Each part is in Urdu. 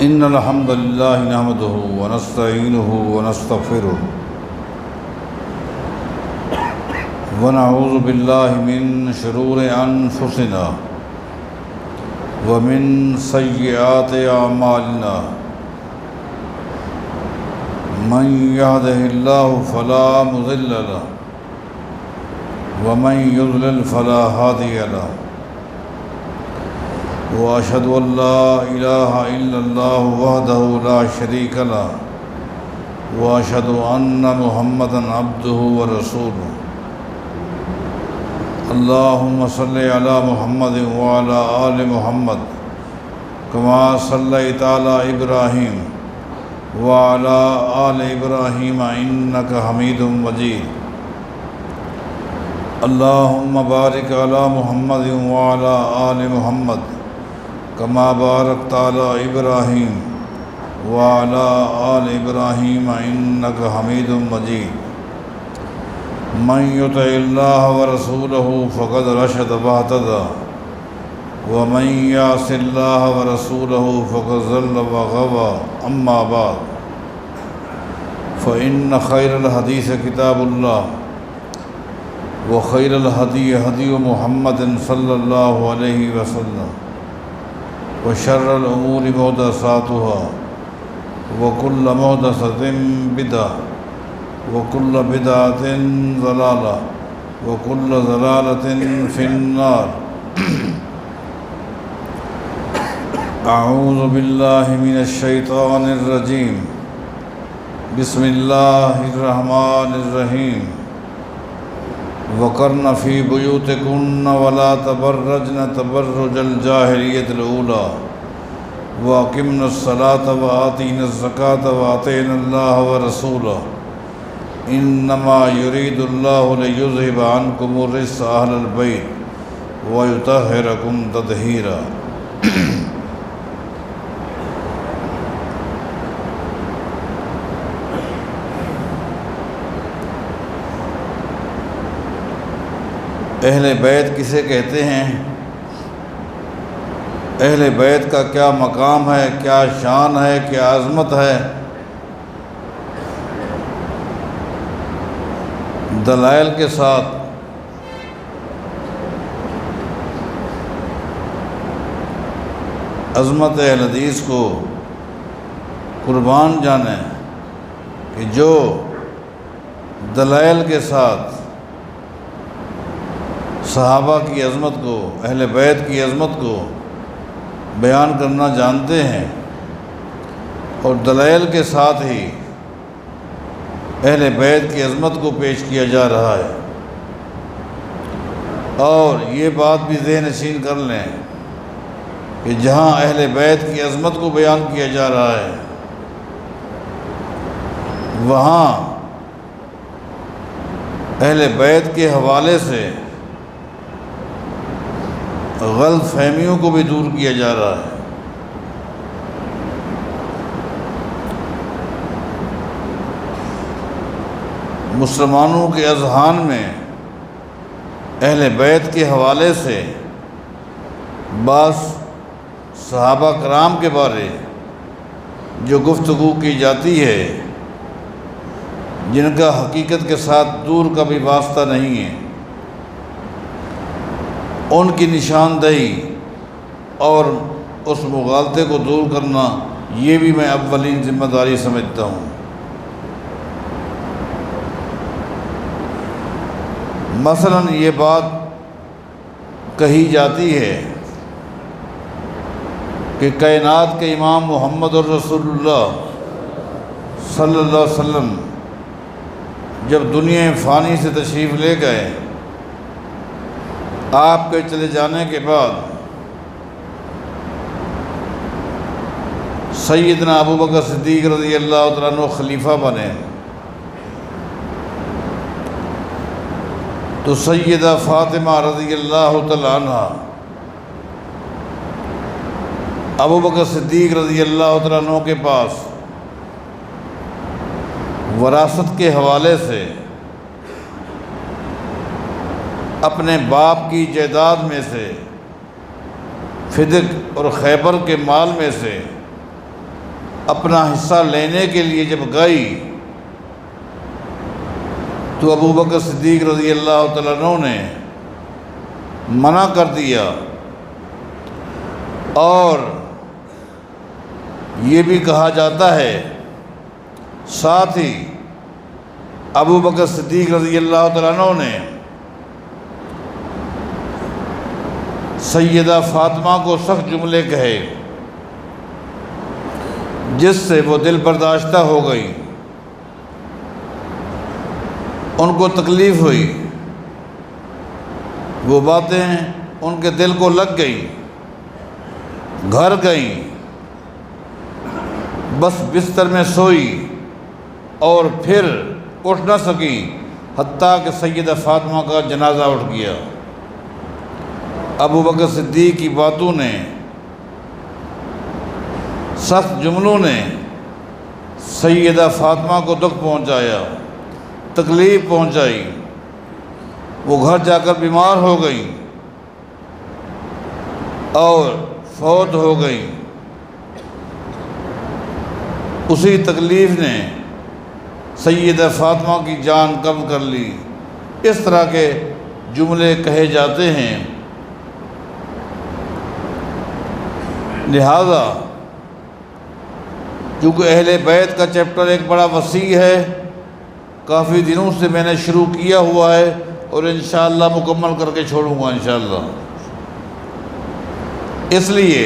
إن الحمد لله نحمده ونستعينه ونستغفره ونعوذ بالله من شرور أنفسنا ومن سيئات أعمالنا من يهده الله فلا مضل له ومن يضلل فلا هادي له وأشهد أن لا إله إلا الله وحده لا شريك له وأشهد أن محمدًا عبده ورسوله اللهم صل على محمد وعلى آل محمد كما صليت على إبراهيم وعلى آل إبراهيم إنك حميد مجيد اللهم بارك على محمد وعلى آل محمد كما باركت على إبراهيم وعلى آل إبراهيم إنك حميد مجيد من يطع الله ورسوله فقد رشد واهتدى ومن يعص الله ورسوله فقد ضل وغوى أما بعد فإن خير الحديث كتاب الله وخير الهدي هدي محمد صلى الله عليه وسلم وشر الأمور محدثاتها وكل محدثة بدعة وكل بدعة ضلالة وكل ضلالة في النار أعوذ بالله من الشيطان الرجيم بسم الله الرحمن الرحيم وقرن في بيوتكن ولا تبرجن تبرج الجاهلية الأولى وأقمنا الصلاة وآتينا الزكاة وأطعنا الله ورسوله إنما يريد الله ليذهب عنكم الرجس أهل البيت ويطهركم تطهيرا اہل بیت کسے کہتے ہیں؟ اہل بیت کا کیا مقام ہے، کیا شان ہے، کیا عظمت ہے؟ دلائل کے ساتھ عظمت اہل حدیث کو قربان جانیں کہ جو دلائل کے ساتھ صحابہ کی عظمت کو، اہل بیت کی عظمت کو بیان کرنا جانتے ہیں اور دلائل کے ساتھ ہی اہل بیت کی عظمت کو پیش کیا جا رہا ہے، اور یہ بات بھی ذہن نشین کر لیں کہ جہاں اہل بیت کی عظمت کو بیان کیا جا رہا ہے وہاں اہل بیت کے حوالے سے غلط فہمیوں کو بھی دور کیا جا رہا ہے۔ مسلمانوں کے اذہان میں اہل بیت کے حوالے سے بعض صحابہ کرام کے بارے جو گفتگو کی جاتی ہے جن کا حقیقت کے ساتھ دور کا بھی واسطہ نہیں ہے، ان کی نشاندہی اور اس مغالطے کو دور کرنا یہ بھی میں اولین ذمہ داری سمجھتا ہوں۔ مثلا یہ بات کہی جاتی ہے کہ کائنات کے امام محمد الرسول اللہ صلی اللہ علیہ وسلم جب دنیا فانی سے تشریف لے گئے، آپ کے چلے جانے کے بعد سیدنا ابو بکر صدیق رضی اللہ تعالیٰ عنہ خلیفہ بنے، تو سیدہ فاطمہ رضی اللہ تعالیٰ عنہ ابو بکر صدیق رضی اللہ تعالیٰ عنہ کے پاس وراثت کے حوالے سے اپنے باپ کی جائیداد میں سے فدق اور خیبر کے مال میں سے اپنا حصہ لینے کے لیے جب گئی تو ابو بکر صدیق رضی اللہ تعالیٰ عنہ نے منع کر دیا، اور یہ بھی کہا جاتا ہے ساتھ ہی ابو بکر صدیق رضی اللہ تعالیٰ عنہ نے سیدہ فاطمہ کو سخت جملے کہے جس سے وہ دل برداشتہ ہو گئی، ان کو تکلیف ہوئی، وہ باتیں ان کے دل کو لگ گئی، گھر گئیں، بس بستر میں سوئی اور پھر اٹھ نہ سکی حتیٰ کہ سیدہ فاطمہ کا جنازہ اٹھ گیا۔ ابو بکر صدیق کی باتوں نے، سخت جملوں نے سیدہ فاطمہ کو دکھ پہنچایا، تکلیف پہنچائی، وہ گھر جا کر بیمار ہو گئی اور فوت ہو گئی۔ اسی تکلیف نے سیدہ فاطمہ کی جان قبض کر لی۔ اس طرح کے جملے کہے جاتے ہیں۔ لہذا چونکہ اہل بیت کا چیپٹر ایک بڑا وسیع ہے، کافی دنوں سے میں نے شروع کیا ہوا ہے اور انشاءاللہ مکمل کر کے چھوڑوں گا انشاءاللہ۔ اس لیے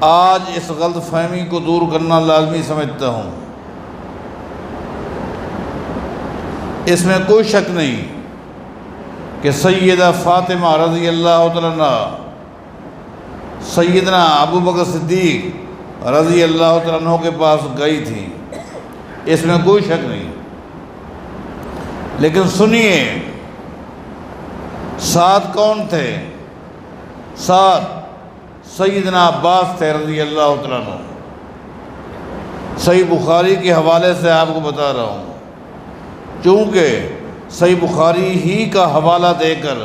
آج اس غلط فہمی کو دور کرنا لازمی سمجھتا ہوں۔ اس میں کوئی شک نہیں کہ سیدہ فاطمہ رضی اللہ تعالیٰ عنہ سیدنا ابو بکر صدیق رضی اللہ تعالیٰ عنہ کے پاس گئی تھی، اس میں کوئی شک نہیں۔ لیکن سنیے ساتھ کون تھے؟ ساتھ سیدنا عباس تھے رضی اللہ تعالیٰ عنہ۔ صحیح بخاری کے حوالے سے آپ کو بتا رہا ہوں، چونکہ صحیح بخاری ہی کا حوالہ دے کر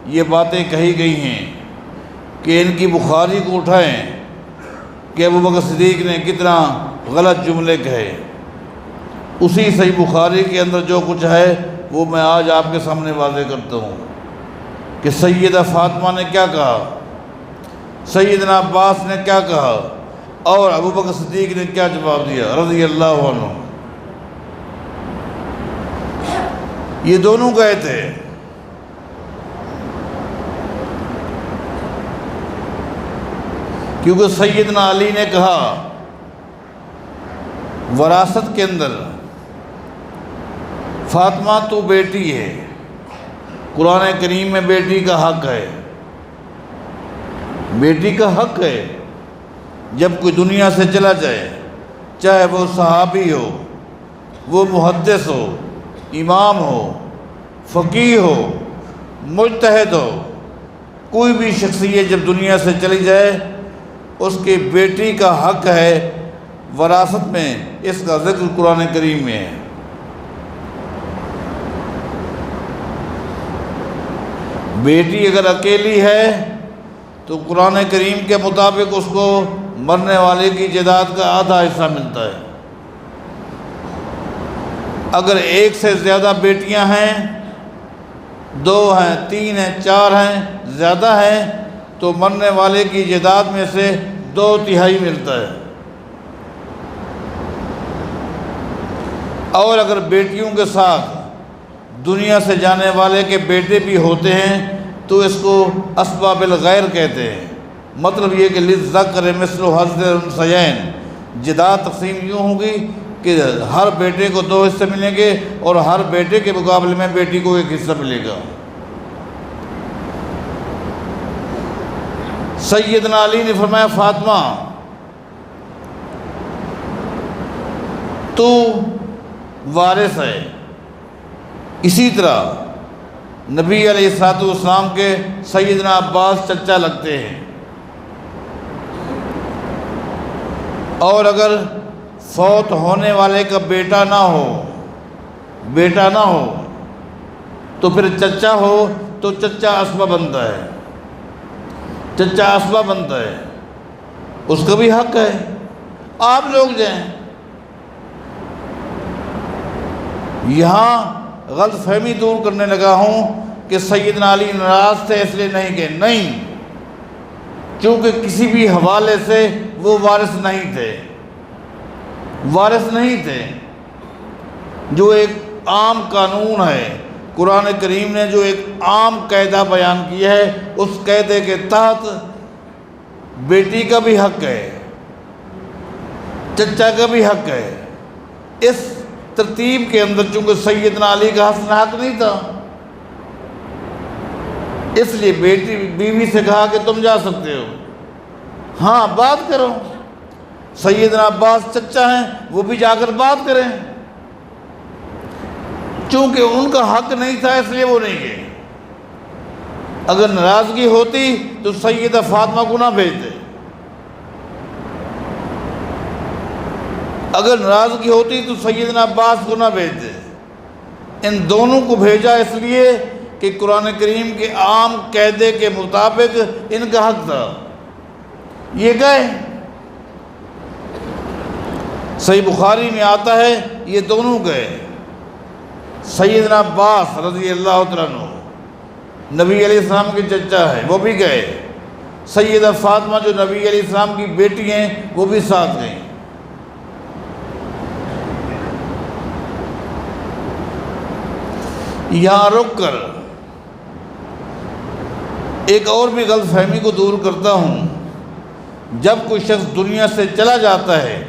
یہ باتیں کہی گئی ہیں کہ ان کی بخاری کو اٹھائیں کہ ابو بکر صدیق نے کتنا غلط جملے کہے۔ اسی صحیح بخاری کے اندر جو کچھ ہے وہ میں آج آپ کے سامنے واضح کرتا ہوں کہ سیدہ فاطمہ نے کیا کہا، سیدنا عباس نے کیا کہا اور ابو بکر صدیق نے کیا جواب دیا رضی اللہ عنہ۔ یہ دونوں گئے تھے۔ کیونکہ سیدنا علی نے کہا وراثت کے اندر فاطمہ تو بیٹی ہے، قرآن کریم میں بیٹی کا حق ہے، بیٹی کا حق ہے۔ جب کوئی دنیا سے چلا جائے، چاہے وہ صحابی ہو، وہ محدث ہو، امام ہو، فقیہ ہو، مجتہد ہو، کوئی بھی شخصیت جب دنیا سے چلی جائے اس کی بیٹی کا حق ہے وراثت میں۔ اس کا ذکر قرآن کریم میں ہے۔ بیٹی اگر اکیلی ہے تو قرآن کریم کے مطابق اس کو مرنے والے کی جائیداد کا آدھا حصہ ملتا ہے۔ اگر ایک سے زیادہ بیٹیاں ہیں، 2 ہیں، 3 ہیں، 4 ہیں، زیادہ ہیں، تو مرنے والے کی جائیداد میں سے 2/3 ملتا ہے۔ اور اگر بیٹیوں کے ساتھ دنیا سے جانے والے کے بیٹے بھی ہوتے ہیں تو اس کو اسباب الغیر کہتے ہیں۔ مطلب یہ کہ للذکر مثل حظ الانثیین، جائیداد تقسیم یوں ہوگی کہ ہر بیٹے کو 2 حصے ملیں گے اور ہر بیٹے کے مقابلے میں بیٹی کو 1 حصہ ملے گا۔ سیدنا علی نے فرمایا فاطمہ تو وارث ہے۔ اسی طرح نبی علیہ الصلوۃ والسلام کے سیدنا عباس چچا لگتے ہیں، اور اگر فوت ہونے والے کا بیٹا نہ ہو تو پھر چچا ہو تو چچا اسبہ بنتا ہے، چچا اسبہ بنتا ہے، اس کا بھی حق ہے۔ آپ لوگ جائیں۔ یہاں غلط فہمی دور کرنے لگا ہوں کہ سیدنا علی ناراض تھے اس لیے نہیں گئے، نہیں، کیونکہ کسی بھی حوالے سے وہ وارث نہیں تھے، وارث نہیں تھے۔ جو ایک عام قانون ہے، قرآن کریم نے جو ایک عام قاعدہ بیان کیا ہے، اس قاعدے کے تحت بیٹی کا بھی حق ہے، چچا کا بھی حق ہے۔ اس ترتیب کے اندر چونکہ سیدنا علی کا حسن حق نہیں تھا، اس لیے بیوی سے کہا کہ تم جا سکتے ہو، ہاں بات کرو۔ سیدنا عباس چچا ہیں، وہ بھی جا کر بات کریں، چونکہ ان کا حق نہیں تھا اس لیے وہ نہیں گئے۔ اگر ناراضگی ہوتی تو سیدہ فاطمہ کو نہ بھیجتے، اگر ناراضگی ہوتی تو سیدنا عباس کو نہ بھیجتے۔ ان دونوں کو بھیجا اس لیے کہ قرآن کریم کے عام قاعدے کے مطابق ان کا حق تھا، یہ گئے۔ صحیح بخاری میں آتا ہے یہ دونوں گئے، سیدنا عباس رضی اللہ تعالیٰ عنہ نبی علیہ السلام کے چچا ہے، وہ بھی گئے، سیدہ فاطمہ جو نبی علیہ السلام کی بیٹی ہیں وہ بھی ساتھ گئیں۔ یہاں رک کر ایک اور بھی غلط فہمی کو دور کرتا ہوں۔ جب کوئی شخص دنیا سے چلا جاتا ہے،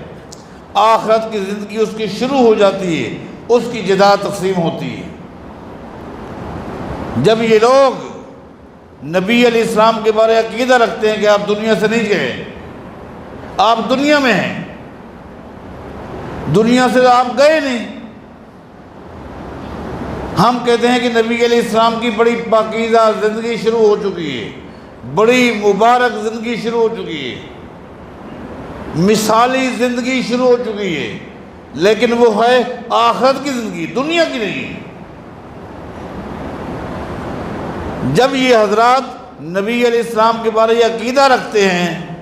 آخرت کی زندگی اس کی شروع ہو جاتی ہے، اس کی جزا تقسیم ہوتی ہے۔ جب یہ لوگ نبی علیہ السلام کے بارے عقیدہ رکھتے ہیں کہ آپ دنیا سے نہیں گئے، آپ دنیا میں ہیں، دنیا سے آپ گئے نہیں، ہم کہتے ہیں کہ نبی علیہ السلام کی بڑی پاکیزہ زندگی شروع ہو چکی ہے، بڑی مبارک زندگی شروع ہو چکی ہے، مثالی زندگی شروع ہو چکی ہے، لیکن وہ ہے آخرت کی زندگی، دنیا کی نہیں۔ جب یہ حضرات نبی علیہ السلام کے بارے یہ عقیدہ رکھتے ہیں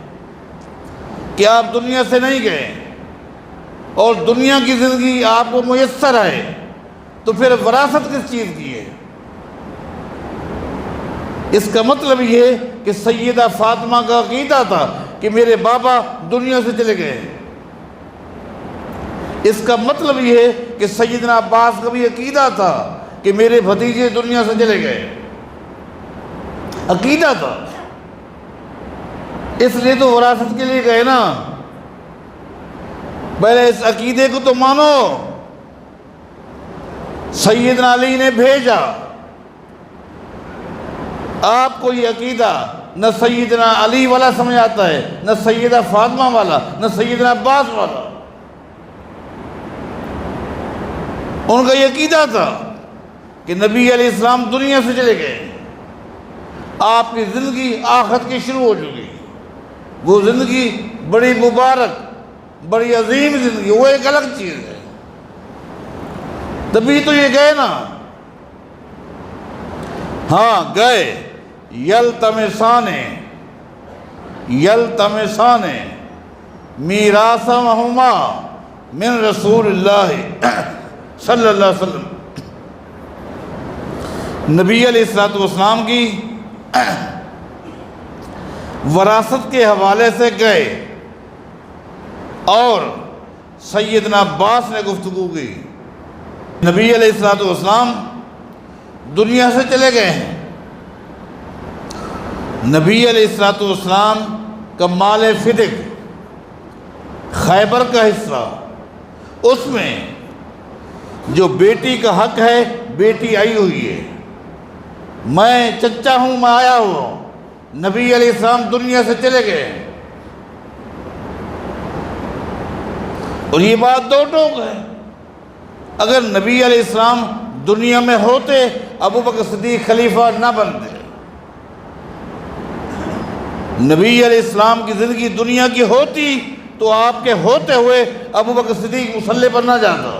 کہ آپ دنیا سے نہیں گئے اور دنیا کی زندگی آپ کو میسر ہے، تو پھر وراثت کس چیز کی ہے؟ اس کا مطلب یہ ہے کہ سیدہ فاطمہ کا عقیدہ تھا کہ میرے بابا دنیا سے چلے گئے۔ اس کا مطلب یہ ہے کہ سیدنا عباس کا بھی عقیدہ تھا کہ میرے بھتیجے دنیا سے چلے گئے، عقیدہ تھا، اس لیے تو وراثت کے لیے گئے نا۔ پہلے اس عقیدے کو تو مانو۔ سیدنا علی نے بھیجا، آپ کو یہ عقیدہ نہ سیدنا علی والا سمجھ آتا ہے، نہ سیدہ فاطمہ والا، نہ سیدنا عباس والا۔ ان کا یہ عقیدہ تھا کہ نبی علیہ السلام دنیا سے چلے گئے، آپ کی زندگی آخرت کی شروع ہو چکی، وہ زندگی بڑی مبارک، بڑی عظیم زندگی، وہ ایک الگ چیز ہے۔ تبھی تو یہ گئے نا۔ ہاں گئے، یلتمسان میراثہما من رسول اللہ صلی اللہ علیہ وسلم، نبی علیہ السلام کی وراثت کے حوالے سے گئے، اور سیدنا عباس نے گفتگو کی۔ نبی علیہ السلام دنیا سے چلے گئے ہیں، نبی علیہ السلام کا مال فدق، خیبر کا حصہ، اس میں جو بیٹی کا حق ہے، بیٹی آئی ہوئی ہے، میں چچا ہوں، میں آیا ہوں، نبی علیہ السلام دنیا سے چلے گئے، اور یہ بات دو ٹوک ہے۔ اگر نبی علیہ السلام دنیا میں ہوتے، ابو بکر صدیق خلیفہ نہ بنتے۔ نبی علیہ السلام کی زندگی دنیا کی ہوتی تو آپ کے ہوتے ہوئے ابو بکر صدیق مصلی پر نہ جاتا۔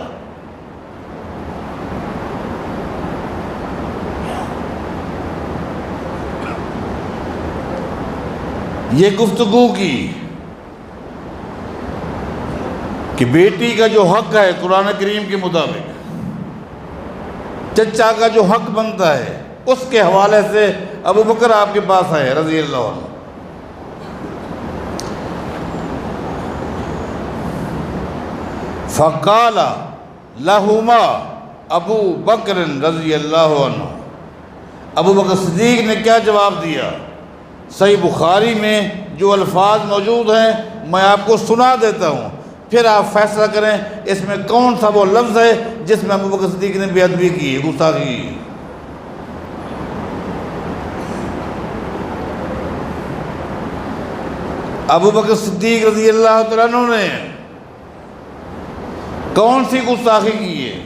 یہ گفتگو کی، کہ بیٹی کا جو حق ہے قرآن کریم کے مطابق، چچا کا جو حق بنتا ہے، اس کے حوالے سے ابو بکر آپ کے پاس آئے رضی اللہ عنہ۔ فقال لہما ابو بکر رضی اللہ عنہ، ابو بکر صدیق نے کیا جواب دیا؟ صحیح بخاری میں جو الفاظ موجود ہیں میں آپ کو سنا دیتا ہوں، پھر آپ فیصلہ کریں اس میں کون سا وہ لفظ ہے جس میں ابو بکر صدیق نے بے ادبی کی، گستاخی کی۔ ابو بکر صدیق رضی اللہ تعالیٰ عنہ نے کون سی گستاخی کی ہے؟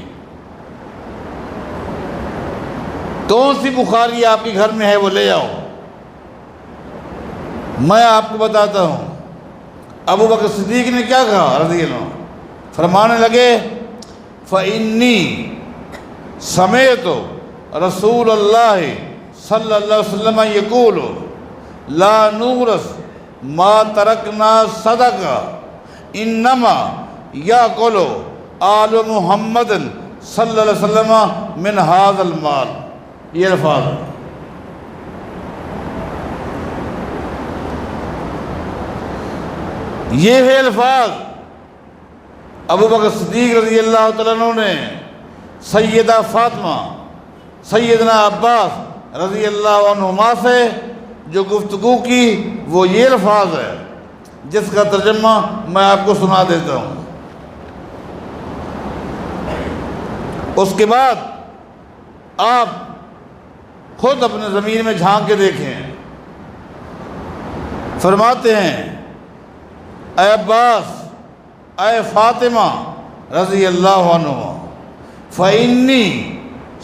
کون سی بخاری آپ کے گھر میں ہے وہ لے آؤ، میں آپ کو بتاتا ہوں۔ ابو بکر صدیق نے کیا کہا رضی اللہ عنہ؟ فرمانے لگے فَإِنِّي سَمِعْتُ رسول اللہ صلی اللہ علیہ وسلم یقول لا نورث ما ترکنا صدقہ انما یاکل آل محمد صلی اللہ علیہ وسلم من ھذا المال۔ یہ الفاظ ہے۔ یہ ہے الفاظ ابو بکر صدیق رضی اللہ تعالیٰ عنہ نے سیدہ فاطمہ، سیدنا عباس رضی اللہ عنہما سے جو گفتگو کی، وہ یہ الفاظ ہے جس کا ترجمہ میں آپ کو سنا دیتا ہوں۔ اس کے بعد آپ خود اپنے ضمیر میں جھانک کے دیکھیں۔ فرماتے ہیں اے عباس، اے فاطمہ رضی اللہ عنہ، فَإِنِّي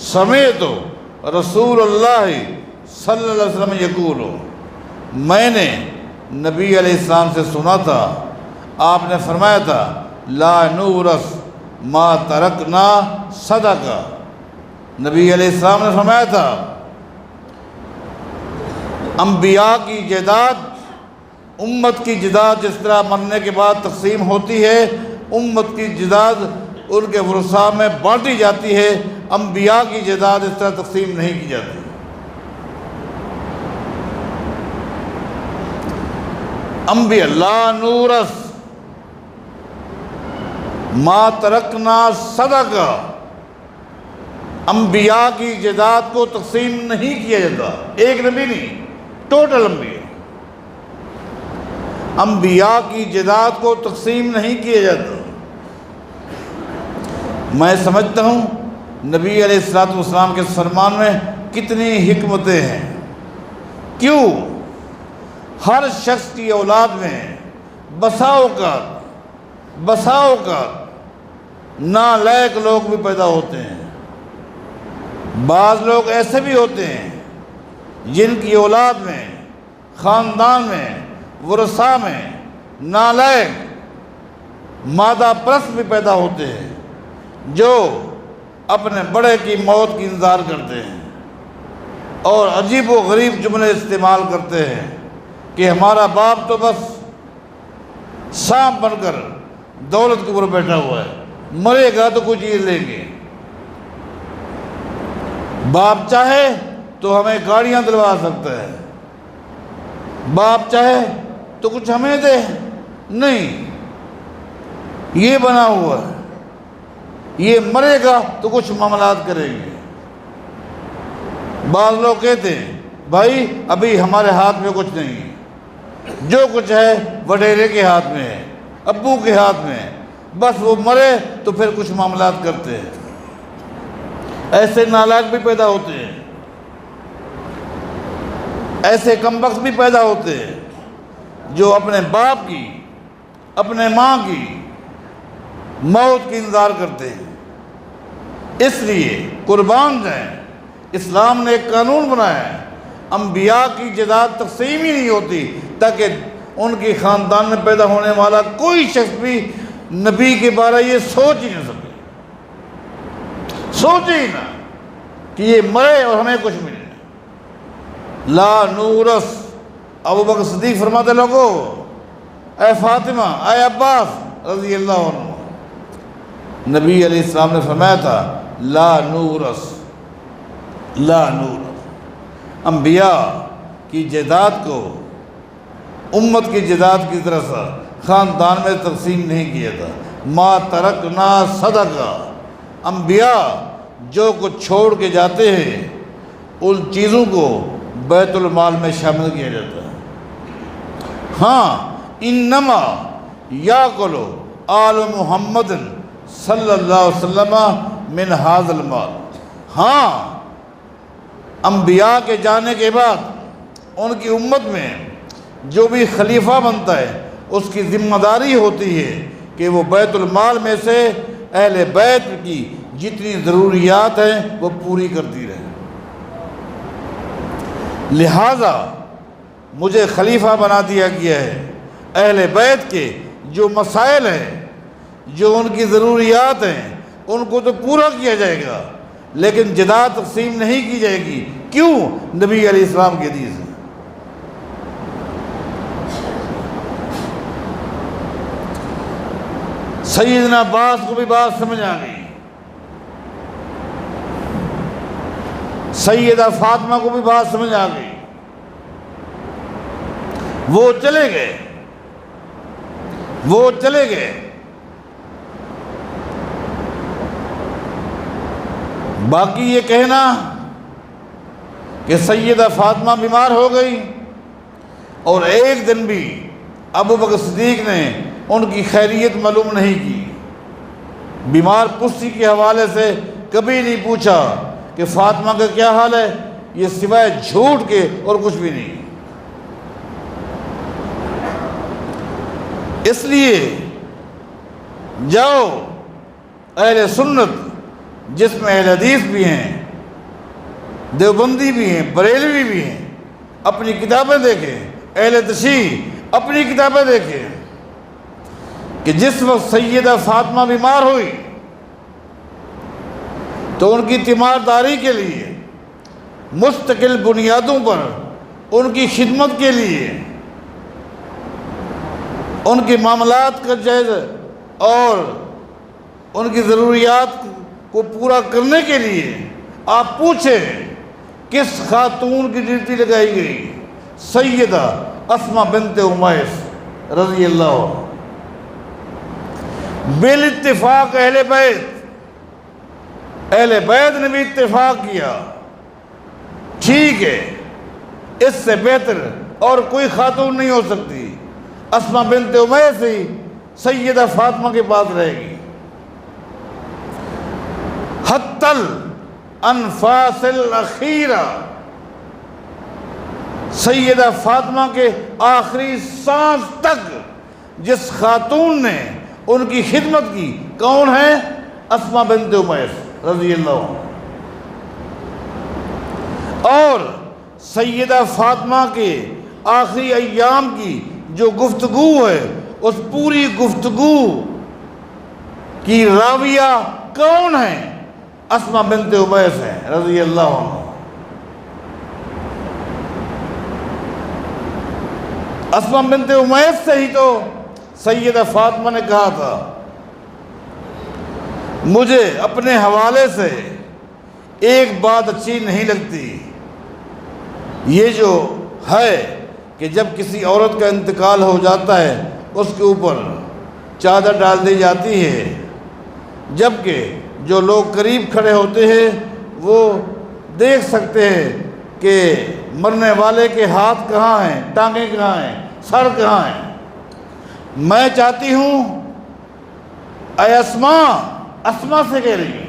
سَمِعْتُ رسول اللہ صلی اللہ علیہ وسلم یقول، میں نے نبی علیہ السلام سے سنا تھا، آپ نے فرمایا تھا لا نورث ما ترکنا صدقہ۔ نبی علیہ السلام نے فرمایا تھا انبیاء کی جائیداد، امت کی جائیداد جس طرح مرنے کے بعد تقسیم ہوتی ہے، امت کی جائیداد ان کے ورثاء میں بانٹی جاتی ہے، انبیاء کی جائیداد اس طرح تقسیم نہیں کی جاتی۔ انبیاء لا نورث ما ترکنا صدقہ، انبیاء کی جائیداد کو تقسیم نہیں کیا جاتا، ایک نبی نہیں، ٹوٹل انبیاء کی جائیداد کو تقسیم نہیں کیا جاتا۔ میں سمجھتا ہوں نبی علیہ السلام کے فرمان میں کتنی حکمتیں ہیں۔ کیوں؟ ہر شخص کی اولاد میں بسا اوقات نالائق لوگ بھی پیدا ہوتے ہیں۔ بعض لوگ ایسے بھی ہوتے ہیں جن کی اولاد میں، خاندان میں، ورثاء میں نالائق مادہ پرست بھی پیدا ہوتے ہیں، جو اپنے بڑے کی موت کی انتظار کرتے ہیں اور عجیب و غریب جملے استعمال کرتے ہیں کہ ہمارا باپ تو بس سانپ بن کر دولت کے اوپر بیٹھا ہوا ہے، مرے گا تو کچھ چیز لیں گے۔ باپ چاہے تو ہمیں گاڑیاں دلوا سکتا ہے، باپ چاہے تو کچھ ہمیں دے، نہیں، یہ بنا ہوا ہے، یہ مرے گا تو کچھ معاملات کریں گے۔ بعض لوگ کہتے ہیں بھائی ابھی ہمارے ہاتھ میں کچھ نہیں ہے، جو کچھ ہے وڈیرے کے ہاتھ میں ہے، ابو کے ہاتھ میں ہے، بس وہ مرے تو پھر کچھ معاملات کرتے ہیں۔ ایسے نالائق بھی پیدا ہوتے ہیں، ایسے کمبخت بھی پیدا ہوتے ہیں جو اپنے باپ کی، اپنے ماں کی موت کی انتظار کرتے ہیں۔ اس لیے قربان جائیں، اسلام نے ایک قانون بنایا ہے، انبیاء کی جائیداد تقسیم ہی نہیں ہوتی تاکہ ان کی خاندان میں پیدا ہونے والا کوئی شخص بھی نبی کے بارے یہ سوچ ہی نہ سکے، سوچے ہی نہ کہ یہ مرے اور ہمیں کچھ ملے۔ لا نورث۔ ابو بکر صدیق فرماتے لوگو، اے فاطمہ، اے عباس رضی اللہ عنہ، نبی علیہ السلام نے فرمایا تھا لا نورث، لا نورث، انبیاء کی جائیداد کو امت کی جائیداد کی طرح سے خاندان میں تقسیم نہیں کیا تھا۔ ما ترکنا صدقہ، انبیاء جو کچھ چھوڑ کے جاتے ہیں ان چیزوں کو بیت المال میں شامل کیا جاتا ہے۔ ہاں انما یاکل آل محمد صلی اللہ علیہ وسلم من ھذا المال، ہاں انبیاء کے جانے کے بعد ان کی امت میں جو بھی خلیفہ بنتا ہے اس کی ذمہ داری ہوتی ہے کہ وہ بیت المال میں سے اہل بیت کی جتنی ضروریات ہیں وہ پوری کرتی رہے۔ لہٰذا مجھے خلیفہ بنا دیا گیا ہے، اہل بیت کے جو مسائل ہیں، جو ان کی ضروریات ہیں ان کو تو پورا کیا جائے گا، لیکن جائیداد تقسیم نہیں کی جائے گی۔ کیوں؟ نبی علیہ السلام کی حدیث ہے۔ سیدنا عباس کو بھی بات سمجھ آ گئی، سیدہ فاطمہ کو بھی بات سمجھ آ گئی، وہ چلے گئے، وہ چلے گئے۔ باقی یہ کہنا کہ سیدہ فاطمہ بیمار ہو گئی اور ایک دن بھی ابو بکر صدیق نے ان کی خیریت معلوم نہیں کی، بیمار پرسی کے حوالے سے کبھی نہیں پوچھا کہ فاطمہ کا کیا حال ہے، یہ سوائے جھوٹ کے اور کچھ بھی نہیں۔ اس لیے جاؤ اہل سنت جس میں اہل حدیث بھی ہیں، دیوبندی بھی ہیں، بریلوی بھی ہیں، اپنی کتابیں دیکھیں، اہل تشیع اپنی کتابیں دیکھیں کہ جس وقت سیدہ فاطمہ بیمار ہوئی تو ان کی تیمارداری کے لیے مستقل بنیادوں پر ان کی خدمت کے لیے، ان کے معاملات کا جائزہ اور ان کی ضروریات کو پورا کرنے کے لیے آپ پوچھیں کس خاتون کی ڈیوٹی لگائی گئی؟ سیدہ اسماء بنت امیس رضی اللہ عنہ۔ بالاتفاق اہل بیت نے بھی اتفاق کیا، ٹھیک ہے اس سے بہتر اور کوئی خاتون نہیں ہو سکتی، اسماء بنت امیس ہی سیدہ فاطمہ کے پاس رہے گی حتی الانفاس الاخیرہ، سیدہ فاطمہ کے آخری سانس تک جس خاتون نے ان کی خدمت کی کون ہے؟ اسماء بنت امیس رضی اللہ عنہ۔ اور سیدہ فاطمہ کے آخری ایام کی جو گفتگو ہے اس پوری گفتگو کی راویہ کون ہے؟ اسماء بنت امیس ہیں رضی اللہ عنہ۔ اسماء بنت امیس سے ہی تو سیدہ فاطمہ نے کہا تھا مجھے اپنے حوالے سے ایک بات اچھی نہیں لگتی، یہ جو ہے کہ جب کسی عورت کا انتقال ہو جاتا ہے اس کے اوپر چادر ڈال دی جاتی ہے، جبکہ جو لوگ قریب کھڑے ہوتے ہیں وہ دیکھ سکتے ہیں کہ مرنے والے کے ہاتھ کہاں ہیں، ٹانگیں کہاں ہیں، سر کہاں ہیں۔ میں چاہتی ہوں اے اسماء سے کہہ رہی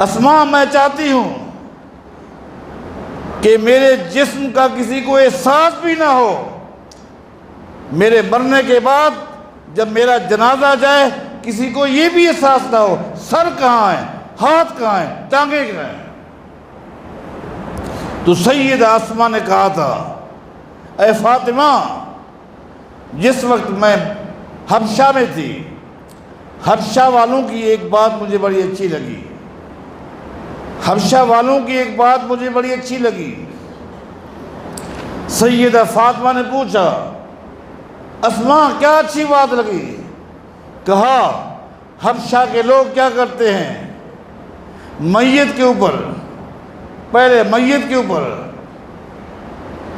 اسماء، میں چاہتی ہوں کہ میرے جسم کا کسی کو احساس بھی نہ ہو، میرے مرنے کے بعد جب میرا جنازہ جائے کسی کو یہ بھی احساس نہ ہو سر کہاں ہے، ہاتھ کہاں ہیں، ٹانگیں کہاں ہیں۔ تو سیدہ اسماء نے کہا تھا اے فاطمہ، جس وقت میں حبشہ میں تھی، حبشہ والوں کی ایک بات مجھے بڑی اچھی لگی، حبشہ والوں کی ایک بات مجھے بڑی اچھی لگی۔ سیدہ فاطمہ نے پوچھا اسماء کیا اچھی بات لگی؟ کہا حبشہ کے لوگ کیا کرتے ہیں، میت کے اوپر، پہلے میت کے اوپر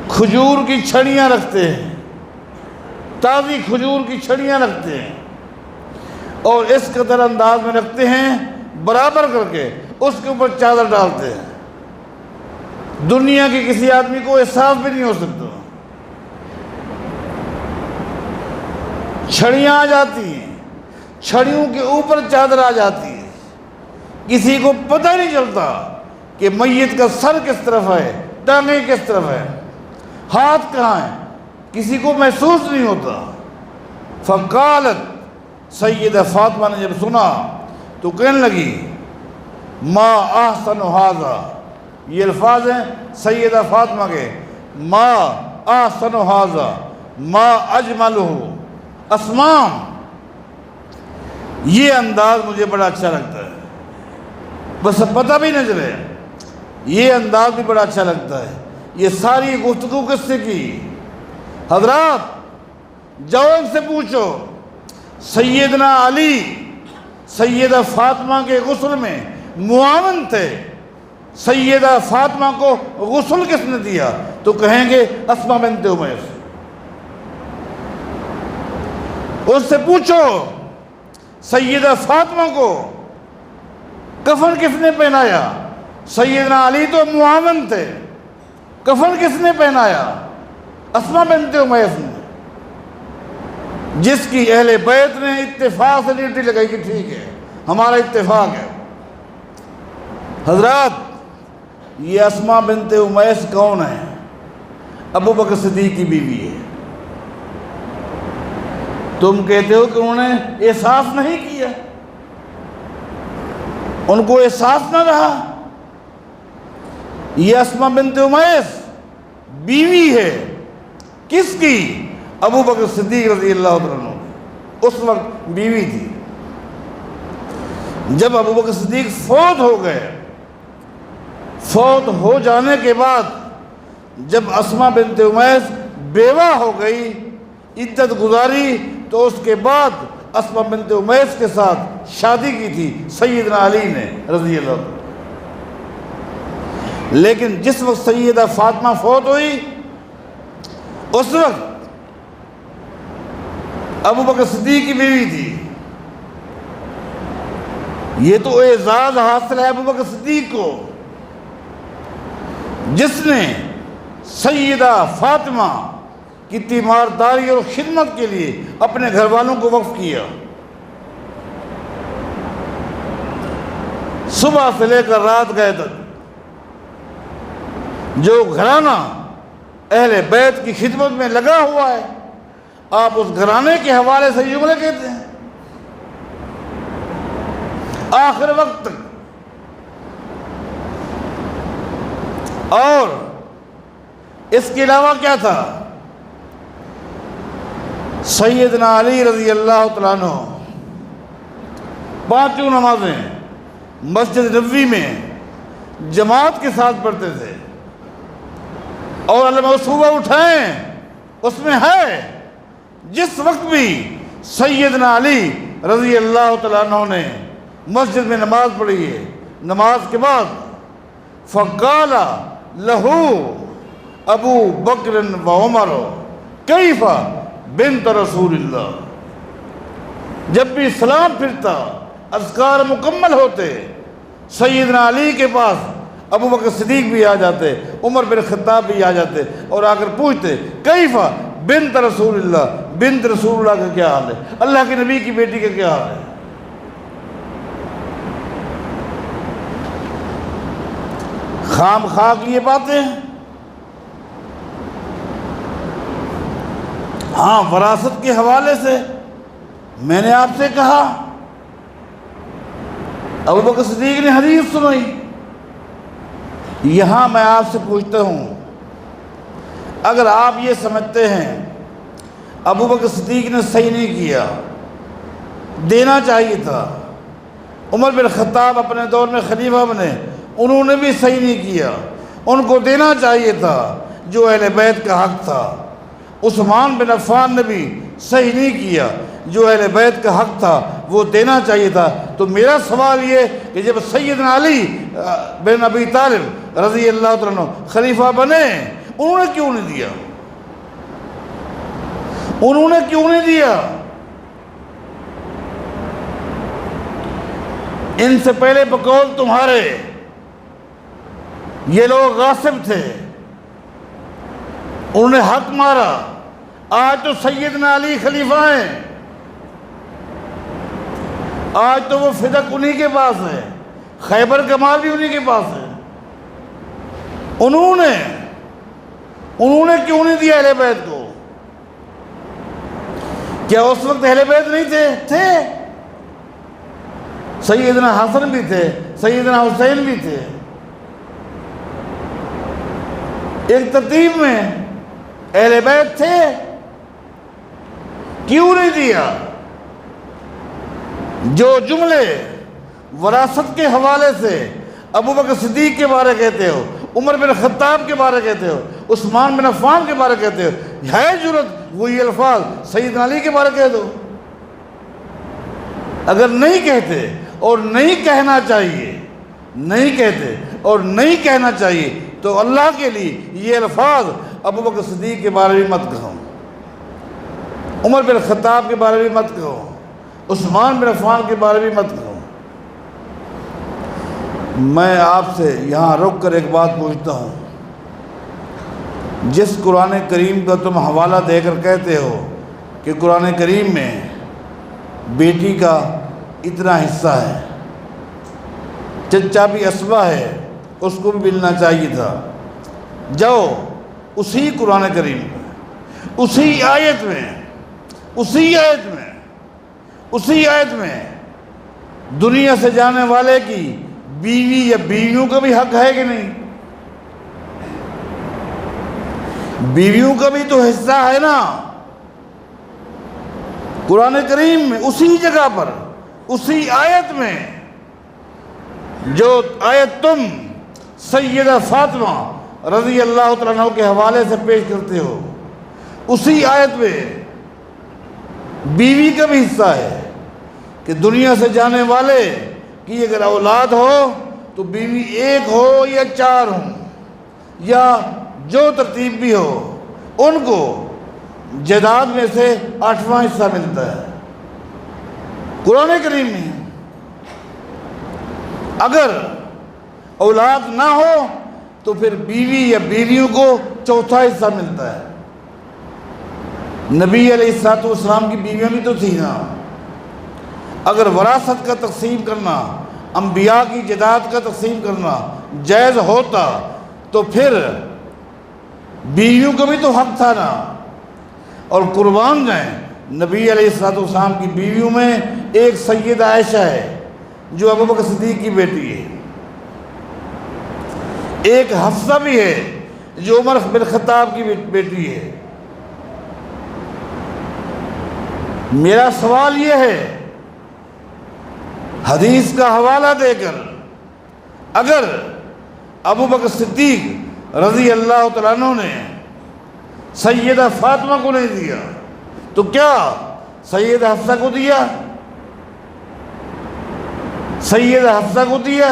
کھجور کی چھڑیاں رکھتے ہیں، تازی کھجور کی چھڑیاں رکھتے ہیں، اور اس قدر انداز میں رکھتے ہیں برابر کر کے، اس کے اوپر چادر ڈالتے ہیں۔ دنیا کے کسی آدمی کو احساس بھی نہیں ہو سکتا۔ چھڑیاں آ جاتی ہیں، چھڑیوں کے اوپر چادر آ جاتی ہے، کسی کو پتہ نہیں چلتا کہ میت کا سر کس طرف ہے، ٹانگیں کس طرف ہے، ہاتھ کہاں ہے، کسی کو محسوس نہیں ہوتا۔ فقالت، سیدہ فاطمہ نے جب سنا تو کہنے لگی ما احسن ھذا، یہ الفاظ ہیں سیدہ فاطمہ کے، ما احسن ھذا ما اجملہ، اسماء، یہ انداز مجھے بڑا اچھا لگتا ہے، بس پتہ بھی نہ چلے، یہ انداز بھی بڑا اچھا لگتا ہے۔ یہ ساری گفتگو کس سے کی؟ حضرات جاؤ ان سے پوچھو، سیدنا علی سیدہ فاطمہ کے غسل میں معاون تھے، سیدہ فاطمہ کو غسل کس نے دیا؟ تو کہیں گے اسماء بنت امیس۔ اس سے پوچھو سیدہ فاطمہ کو کفن کس نے پہنایا؟ سیدنا علی تو معاون تھے، کفن کس نے پہنایا؟ اسماء بنت امیس نے، جس کی اہل بیت نے اتفاق سے ڈیوٹی لگائی کہ ٹھیک ہے ہمارا اتفاق ہے۔ حضرات یہ اسماء بنت امیس کون ہے؟ ابو بکر صدیق کی بیوی ہے۔ تم کہتے ہو کہ انہوں نے احساس نہیں کیا، ان کو احساس نہ رہا۔ یہ اسماء بنت امیس بیوی ہے کس کی؟ ابو بکر صدیق رضی اللہ عنہ، اس وقت بیوی تھی۔ جب ابو بکر صدیق فوت ہو گئے، فوت ہو جانے کے بعد جب اسماء بنت امیس بیوہ ہو گئی، عدت گزاری، تو اس کے بعد اسماء بنت امیس کے ساتھ شادی کی تھی سیدنا علی نے رضی اللہ عنہ۔ لیکن جس وقت سیدہ فاطمہ فوت ہوئی، اس وقت ابو بکر صدیق کی بیوی تھی۔ یہ تو اعزاز حاصل ہے ابو بکر صدیق کو، جس نے سیدہ فاطمہ کی تیمارداری اور خدمت کے لیے اپنے گھر والوں کو وقف کیا۔ صبح سے لے کر رات گئے تک جو گھرانہ اہل بیت کی خدمت میں لگا ہوا ہے، آپ اس گھرانے کے حوالے سے جملے کہتے ہیں آخر وقت تک۔ اور اس کے علاوہ کیا تھا؟ سیدنا علی رضی اللہ تعالیٰ عنہ پانچوں نمازیں مسجد نبوی میں جماعت کے ساتھ پڑھتے تھے، اور علماء صبح اٹھائیں اس میں ہے جس وقت بھی سیدنا علی رضی اللہ تعالیٰ عنہ نے مسجد میں نماز پڑھی ہے، نماز کے بعد فقال لہو ابو بکر و عمر کیف بنت رسول اللہ، جب بھی سلام پھرتا، اذکار مکمل ہوتے، سیدنا علی کے پاس ابو بکر صدیق بھی آ جاتے، عمر بن خطاب بھی آ جاتے، اور آ کر پوچھتے کیف بنت رسول اللہ، بنت رسول اللہ کا کیا حال ہے، اللہ کے نبی کی بیٹی کا کیا حال ہے۔ خام خواہ کی یہ باتیں، ہاں وراثت کے حوالے سے میں نے آپ سے کہا، ابو بکر صدیق نے حدیث سنائی، یہاں میں آپ سے پوچھتا ہوں، اگر آپ یہ سمجھتے ہیں ابو بکر صدیق نے صحیح نہیں کیا، دینا چاہیے تھا، عمر بن خطاب اپنے دور میں خلیفہ بنے، انہوں نے بھی صحیح نہیں کیا، ان کو دینا چاہیے تھا جو اہل بیت کا حق تھا، عثمان بن عفان نے بھی صحیح نہیں کیا جو اہل بیت کا حق تھا، وہ دینا چاہیے تھا۔ تو میرا سوال یہ کہ جب سیدنا علی بن ابی طالب رضی اللہ تعالیٰ عنہ خلیفہ بنے، انہوں نے کیوں نہیں دیا؟ انہوں نے کیوں نہیں دیا؟ ان سے پہلے بقول تمہارے یہ لوگ غاصب تھے، انہوں نے حق مارا۔ آج تو سیدنا علی خلیفہ ہیں، آج تو وہ فدق انہی کے پاس ہے، خیبر کا مال بھی انہی کے پاس ہے۔ انہوں نے کیوں نہیں دیا اہل بیت کو؟ کیا اس وقت اہل بیت نہیں تھے؟ سیدنا حسن بھی تھے، سیدنا حسین بھی تھے، ایک ترتیب میں اہل بیت تھے، کیوں نہیں دیا؟ جو جملے وراثت کے حوالے سے ابو بکر صدیق کے بارے کہتے ہو، عمر بن خطاب کے بارے کہتے ہو، عثمان بن عفان کے بارے کہتے ہو، ہے جرت وہی الفاظ سیدنا علی کے بارے کہہ دو؟ اگر نہیں کہتے اور نہیں کہنا چاہیے، نہیں کہتے اور نہیں کہنا چاہیے تو اللہ کے لیے یہ الفاظ ابو بکر صدیق کے بارے میں مت کہو، عمر بن خطاب کے بارے میں مت کہو، عثمان بن عفان کے بارے میں مت کہو۔ میں آپ سے یہاں رک کر ایک بات پوچھتا ہوں، جس قرآن کریم کا تم حوالہ دے کر کہتے ہو کہ قرآن کریم میں بیٹی کا اتنا حصہ ہے، چچا بھی اسبہ ہے، اس کو بھی ملنا چاہیے تھا، جاؤ اسی قرآن کریم میں، اسی آیت میں دنیا سے جانے والے کی بیوی یا بیویوں کا بھی حق ہے کہ نہیں؟ بیویوں کا بھی تو حصہ ہے نا قرآن کریم میں، اسی جگہ پر، اسی آیت میں، جو آیت تم سیدہ فاطمہ رضی اللہ تعالیٰ عنہ کے حوالے سے پیش کرتے ہو، اسی آیت میں بیوی کا بھی حصہ ہے کہ دنیا سے جانے والے کی اگر اولاد ہو تو بیوی ایک ہو یا چار ہوں یا جو ترتیب بھی ہو، ان کو جائیداد میں سے 8واں حصہ ملتا ہے قرآن کریم میں۔ اگر اولاد نہ ہو تو پھر بیوی یا بیویوں کو 4تھا حصہ ملتا ہے۔ نبی علیہ السلام کی بیویاں بھی تو تھی نا۔ اگر وراثت کا تقسیم کرنا، انبیاء کی جائیداد کا تقسیم کرنا جائز ہوتا تو پھر بیویوں کا بھی تو حق تھا نا۔ اور قربان جائیں، نبی علیہ السلام کی بیویوں میں ایک سیدہ عائشہ ہے جو ابو بکر صدیق کی بیٹی ہے، ایک حفصہ بھی ہے جو عمر بن خطاب کی بیٹی ہے۔ میرا سوال یہ ہے، حدیث کا حوالہ دے کر اگر ابو بکر صدیق رضی اللہ تعالیٰ عنہ نے سیدہ فاطمہ کو نہیں دیا تو کیا سیدہ حفصہ کو دیا؟ سیدہ حفصہ کو دیا؟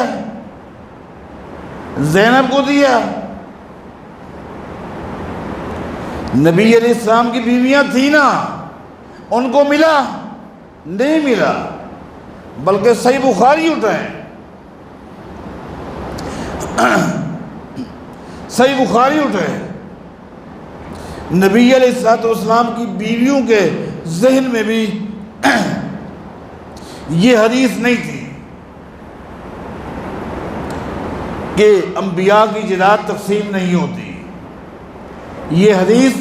زینب کو دیا؟ نبی علیہ السلام کی بیویاں تھیں نا، ان کو ملا؟ نہیں ملا، بلکہ صحیح بخاری اٹھائیں، صحیح بخاری اٹھائیں، نبی علیہ السلام کی بیویوں کے ذہن میں بھی یہ حدیث نہیں تھی کہ انبیاء کی جائیداد تقسیم نہیں ہوتی۔ یہ حدیث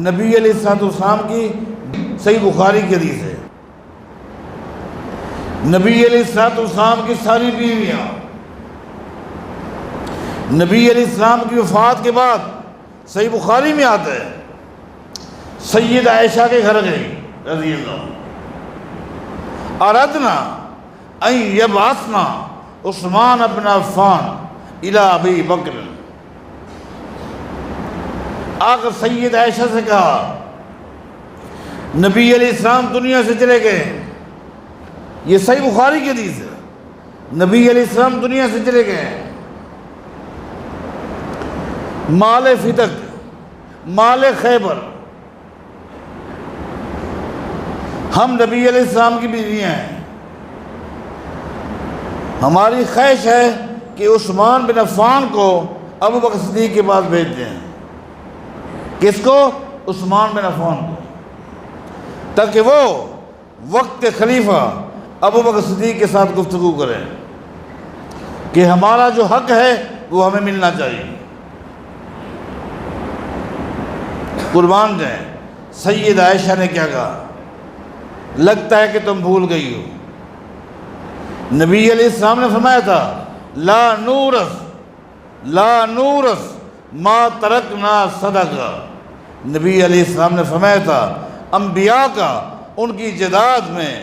نبی علیہ السلام کی صحیح بخاری کی حدیث ہے۔ نبی علیہ السلام کی ساری بیویاں نبی علیہ السلام کی وفات کے بعد صحیح بخاری میں آتا ہے سید عائشہ کے گھر گئی رضی اللہ عنہ، اردنا ان یبعثنا عثمان بن عفان الی ابی بکر، آ کر سید عائشہ سے کہا نبی علیہ السلام دنیا سے چلے گئے، یہ صحیح بخاری کی حدیث ہے، نبی علیہ السلام دنیا سے چلے گئے ہیں، مال فتق، مال خیبر، ہم نبی علیہ السلام کی بیویاں ہیں، ہماری خواہش ہے کہ عثمان بن عفان کو ابو بکر صدیق کے پاس بھیج دیں۔ کس کو؟ عثمان بن عفان کو، تاکہ وہ وقت کے خلیفہ ابو بکر صدیق کے ساتھ گفتگو کریں کہ ہمارا جو حق ہے وہ ہمیں ملنا چاہیے۔ قربان جائیں، سید عائشہ نے کیا کہا؟ لگتا ہے کہ تم بھول گئی ہو، نبی علیہ السلام نے فرمایا تھا لا نورث ما ترکنا صدقہ، نبی علیہ السلام نے فرمایا تھا انبیاء کا ان کی جائیداد میں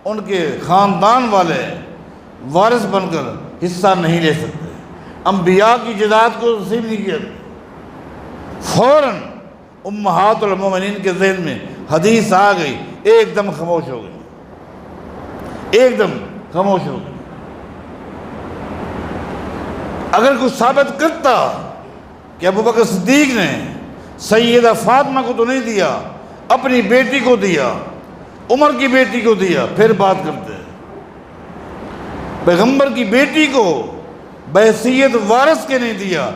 ان کے خاندان والے وارث بن کر حصہ نہیں لے سکتے، انبیاء کی جائیداد کو تقسیم نہیں کیا۔ فوراً امہات المومنین کے ذہن میں حدیث آ گئی، ایک دم خاموش ہو گئی، ایک دم خاموش ہو گئی۔ اگر کچھ ثابت کرتا کہ ابو بکر صدیق نے سیدہ فاطمہ کو تو نہیں دیا، اپنی بیٹی کو دیا، عمر کی بیٹی کو دیا، پھر بات کرتے ہیں۔ پیغمبر کی بیٹی کو بحیثیت وارث کے نہیں دیا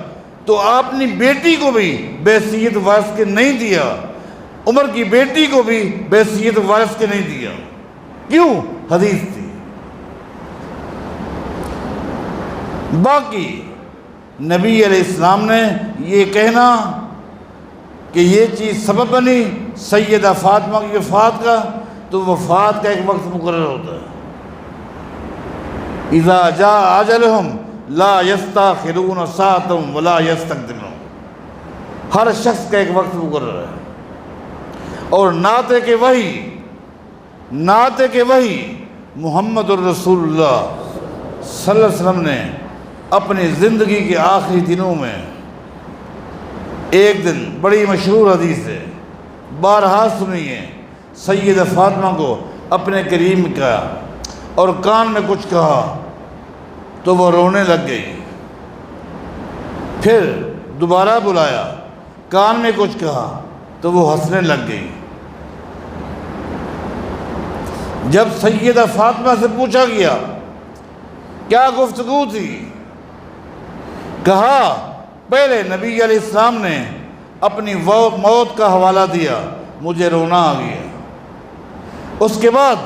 تو اپنی بیٹی کو بھی بحیثیت وارث کے نہیں دیا، عمر کی بیٹی کو بھی بحیثیت وارث کے نہیں دیا۔ کیوں؟ حدیث تھی۔ باقی نبی علیہ السلام نے یہ کہنا کہ یہ چیز سبب بنی سیدہ فاطمہ کی وفات کا، تو وفات کا ایک وقت مقرر ہوتا ہے، اذا جاء اجلہم لا یستاخرون ساعۃ ولا یستقدمون، ہر شخص کا ایک وقت مقرر ہے۔ اور نعت کہ وہی محمد الرسول اللہ صلی اللہ علیہ وسلم نے اپنی زندگی کے آخری دنوں میں ایک دن، بڑی مشہور حدیث ہے، بارہا سنی ہے، سیدہ فاطمہ کو اپنے قریب کیا اور کان میں کچھ کہا تو وہ رونے لگ گئی، پھر دوبارہ بلایا، کان میں کچھ کہا تو وہ ہنسنے لگ گئی۔ جب سیدہ فاطمہ سے پوچھا گیا کیا گفتگو تھی، کہا پہلے نبی علیہ السلام نے اپنی موت کا حوالہ دیا، مجھے رونا آ گیا، اس کے بعد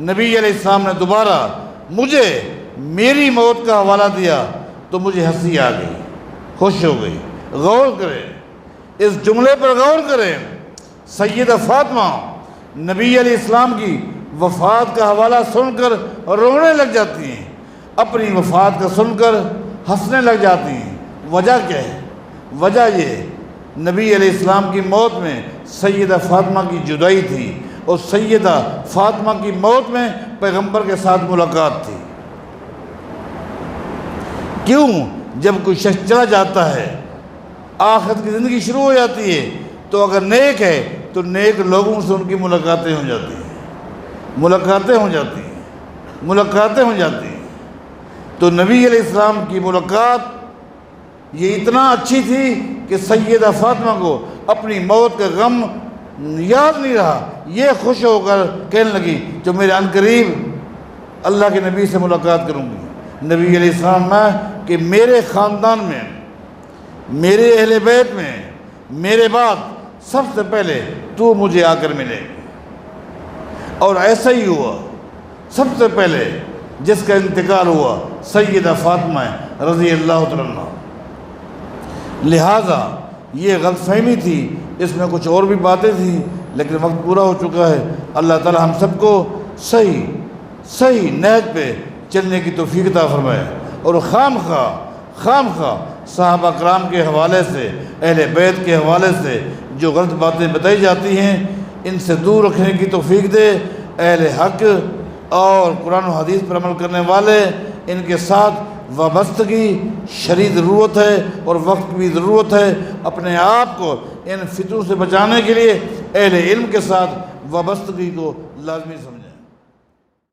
نبی علیہ السلام نے دوبارہ مجھے میری موت کا حوالہ دیا تو مجھے ہنسی آ گئی، خوش ہو گئی۔ غور کریں، اس جملے پر غور کریں، سیدہ فاطمہ نبی علیہ السلام کی وفات کا حوالہ سن کر رونے لگ جاتی ہیں، اپنی وفات کا سن کر ہنسنے لگ جاتی ہیں۔ وجہ کیا ہے؟ وجہ یہ نبی علیہ السلام کی موت میں سیدہ فاطمہ کی جدائی تھی، اور سیدہ فاطمہ کی موت میں پیغمبر کے ساتھ ملاقات تھی۔ کیوں؟ جب کوئی شخص چلا جاتا ہے، آخرت کی زندگی شروع ہو جاتی ہے، تو اگر نیک ہے تو نیک لوگوں سے ان کی ملاقاتیں ہو جاتی ہیں، ملاقاتیں ہو جاتی ہیں۔ تو نبی علیہ السلام کی ملاقات یہ اتنا اچھی تھی کہ سیدہ فاطمہ کو اپنی موت کا غم یاد نہیں رہا، یہ خوش ہو کر کہنے لگی جو میرے عنقریب اللہ کے نبی سے ملاقات کروں گی۔ نبی علیہ السلام میں کہ میرے خاندان میں، میرے اہل بیت میں، میرے بعد سب سے پہلے تو مجھے آ کر ملے گی۔ اور ایسا ہی ہوا، سب سے پہلے جس کا انتقال ہوا سیدہ فاطمہ رضی اللہ عنہ۔ لہٰذا یہ غلط فہمی تھی، اس میں کچھ اور بھی باتیں تھیں، لیکن وقت پورا ہو چکا ہے۔ اللہ تعالی ہم سب کو صحیح نہج پہ چلنے کی توفیق عطا فرمائے، اور خام خواہ صحابہ کرام کے حوالے سے، اہل بیت کے حوالے سے جو غلط باتیں بتائی جاتی ہیں ان سے دور رکھنے کی توفیق دے۔ اہل حق اور قرآن و حدیث پر عمل کرنے والے، ان کے ساتھ وابستگی شدید ضرورت ہے اور وقت بھی ضرورت ہے۔ اپنے آپ کو ان فتنوں سے بچانے کے لیے اہل علم کے ساتھ وابستگی کو لازمی سمجھیں۔